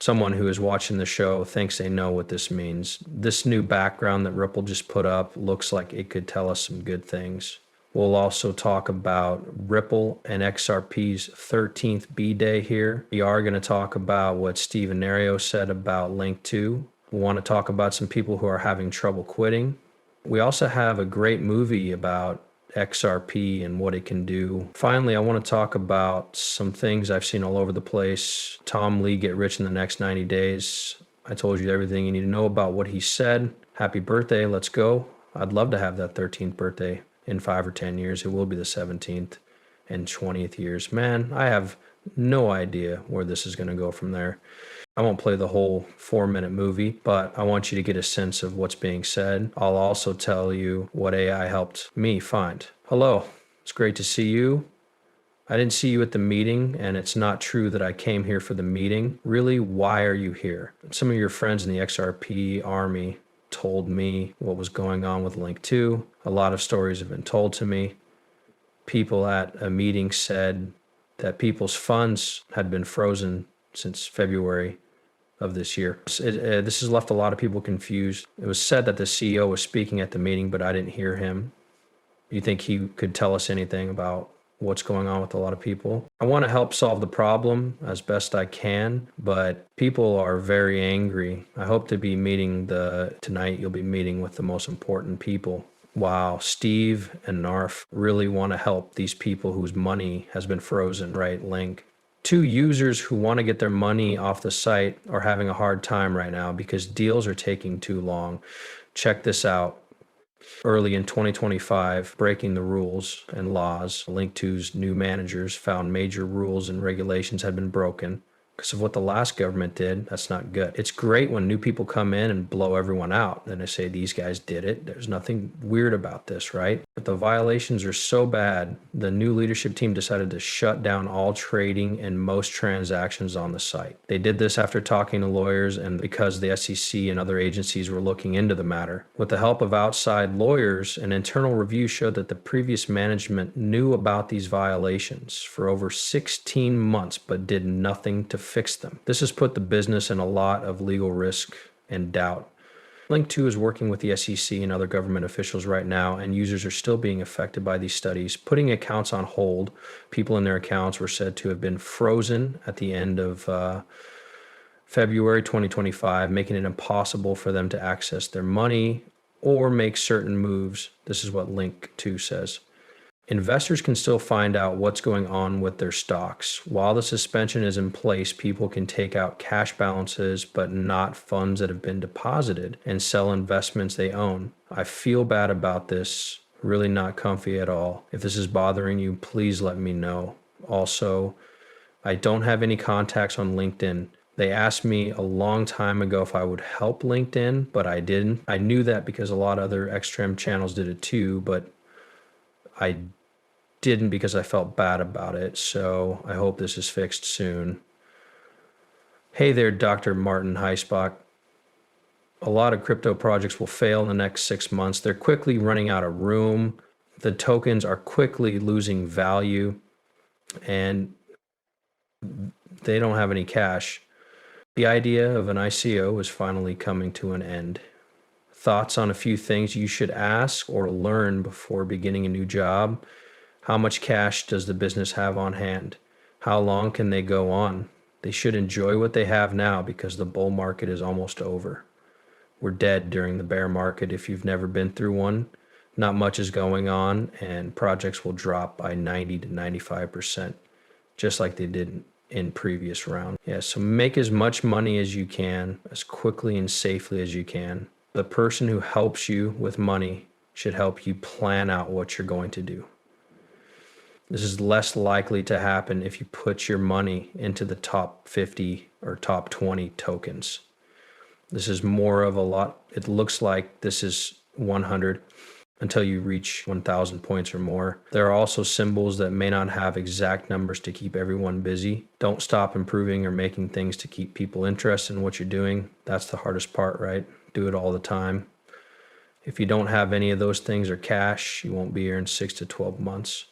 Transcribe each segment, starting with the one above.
someone who is watching the show thinks they know what this means. This new background that Ripple just put up looks like it could tell us some good things. We'll also talk about Ripple and XRP's 13th B day here. We are going to talk about what Steve Nario said about Link 2. We want to talk about some people who are having trouble quitting. We also have a great movie about XRP and what it can do. Finally, I want to talk about some things I've seen all over the place. Tom Lee get rich in the next 90 days. I told you everything you need to know about what he said. Happy birthday. Let's go. I'd love to have that 13th birthday in 5 or 10 years. It will be the 17th and 20th years. Man, I have no idea where this is going to go from there. I won't play the whole 4-minute movie, but I want you to get a sense of what's being said. I'll also tell you what AI helped me find. Hello, it's great to see you. I didn't see you at the meeting, and it's not true that I came here for the meeting. Really, why are you here? Some of your friends in the XRP army told me what was going on with Link 2. A lot of stories have been told to me. People at a meeting said that people's funds had been frozen since February of this year. This has left a lot of people confused. It was said that the CEO was speaking at the meeting, but I didn't hear him. You think he could tell us anything about what's going on with a lot of people? I want to help solve the problem as best I can, but people are very angry. I hope to be meeting tonight you'll be meeting with the most important people. Wow, Steve and Narf really want to help these people whose money has been frozen, right? Link. 2 users who want to get their money off the site are having a hard time right now because deals are taking too long. Check this out. Early in 2025, breaking the rules and laws, Link2's new managers found major rules and regulations had been broken because of what the last government did. That's not good. It's great when new people come in and blow everyone out. Then they say these guys did it. There's nothing weird about this, right? But the violations are so bad, the new leadership team decided to shut down all trading and most transactions on the site. They did this after talking to lawyers and because the SEC and other agencies were looking into the matter. With the help of outside lawyers, an internal review showed that the previous management knew about these violations for over 16 months but did nothing to fix them. This has put the business in a lot of legal risk and doubt. Link 2 is working with the SEC and other government officials right now, and users are still being affected by these studies, putting accounts on hold. People in their accounts were said to have been frozen at the end of February 2025, making it impossible for them to access their money or make certain moves. This is what Link 2 says. Investors can still find out what's going on with their stocks. While the suspension is in place, people can take out cash balances, but not funds that have been deposited, and sell investments they own. I feel bad about this, really not comfy at all. If this is bothering you, please let me know. Also, I don't have any contacts on LinkedIn. They asked me a long time ago if I would help LinkedIn, but I didn't. I knew that because a lot of other XTRM channels did it too, but I didn't because I felt bad about it. So I hope this is fixed soon. Hey there, Dr. Martin Heisbach. A lot of crypto projects will fail in the next 6 months. They're quickly running out of room. The tokens are quickly losing value and they don't have any cash. The idea of an ICO is finally coming to an end. Thoughts on a few things you should ask or learn before beginning a new job. How much cash does the business have on hand? How long can they go on? They should enjoy what they have now because the bull market is almost over. We're dead during the bear market if you've never been through one. Not much is going on and projects will drop by 90 to 95%, just like they did in previous rounds. Yeah, so make as much money as you can, as quickly and safely as you can. The person who helps you with money should help you plan out what you're going to do. This is less likely to happen if you put your money into the top 50 or top 20 tokens. This is more of a lot. It looks like this is 100 until you reach 1,000 points or more. There are also symbols that may not have exact numbers to keep everyone busy. Don't stop improving or making things to keep people interested in what you're doing. That's the hardest part, right? Do it all the time. If you don't have any of those things or cash, you won't be here in 6 to 12 months.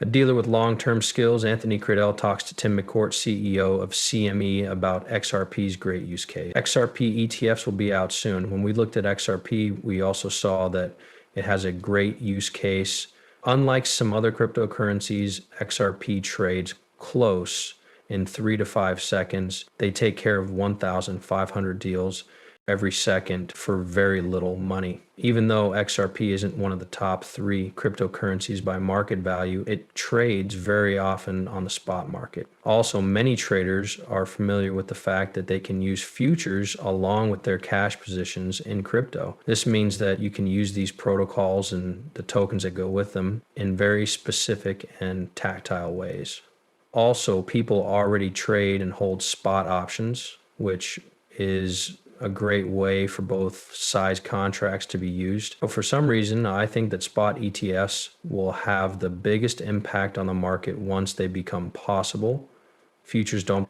A dealer with long-term skills, Anthony Cradell talks to Tim McCourt, CEO of CME, about XRP's great use case. XRP ETFs will be out soon. When we looked at XRP, we also saw that it has a great use case. Unlike some other cryptocurrencies, XRP trades close in 3 to 5 seconds. They take care of 1,500 deals every second for very little money. Even though XRP isn't one of the top 3 cryptocurrencies by market value, it trades very often on the spot market. Also, many traders are familiar with the fact that they can use futures along with their cash positions in crypto. This means that you can use these protocols and the tokens that go with them in very specific and tactile ways. Also, people already trade and hold spot options, which is a great way for both size contracts to be used. But for some reason, I think that spot ETFs will have the biggest impact on the market once they become possible. Futures don't.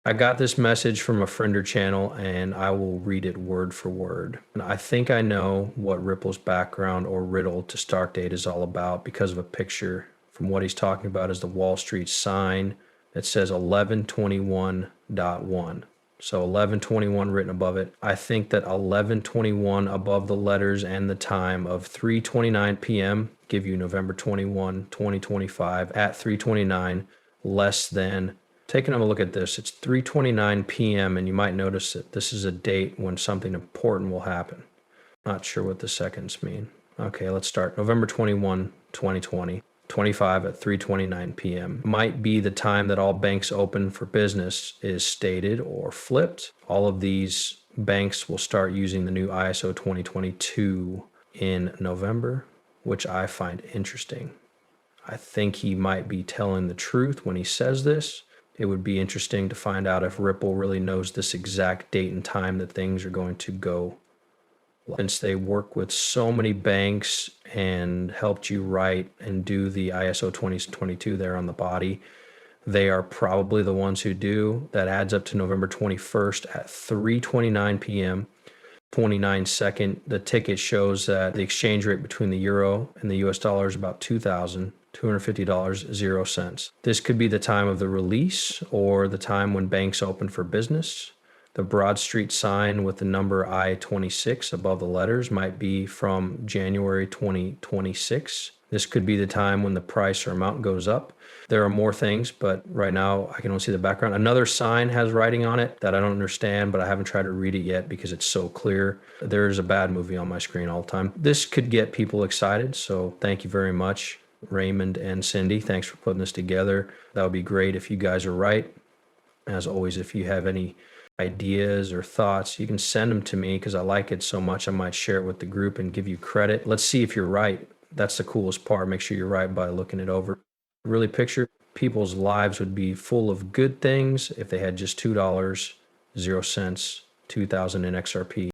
I got this message from a friender channel and I will read it word for word. And I think I know what Ripple's background or riddle to start date is all about because of a picture from what he's talking about is the Wall Street sign that says 1121.1. So 1121 written above it. I think that 1121 above the letters and the time of 3:29 p.m. give you November 21, 2025 at 3:29 less than. Taking a look at this, it's 3:29 p.m. and you might notice that this is a date when something important will happen. Not sure what the seconds mean. Okay, let's start. November 21, 2020. 25 at 3:29 p.m. might be the time that all banks open for business is stated or flipped. All of these banks will start using the new ISO 2022 in November, which I find interesting. I think he might be telling the truth when he says this. It would be interesting to find out if Ripple really knows this exact date and time that things are going to go. Since they work with so many banks and helped you write and do the ISO 2022 there on the body, they are probably the ones who do. That adds up to November 21st at 3:29 p.m. 29 second. The ticket shows that the exchange rate between the euro and the US dollar is about $2,250.00. This could be the time of the release or the time when banks open for business. The Broad Street sign with the number I-26 above the letters might be from January 2026. This could be the time when the price or amount goes up. There are more things, but right now I can only see the background. Another sign has writing on it that I don't understand, but I haven't tried to read it yet because it's so clear. There's a bad movie on my screen all the time. This could get people excited, so thank you very much, Raymond and Cindy. Thanks for putting this together. That would be great if you guys are right. As always, if you have any ideas or thoughts, you can send them to me because I like it so much. I might share it with the group and give you credit. Let's see if you're right. That's the coolest part. Make sure you're right by looking it over. Really picture people's lives would be full of good things if they had just $2.00, 2000 in XRP.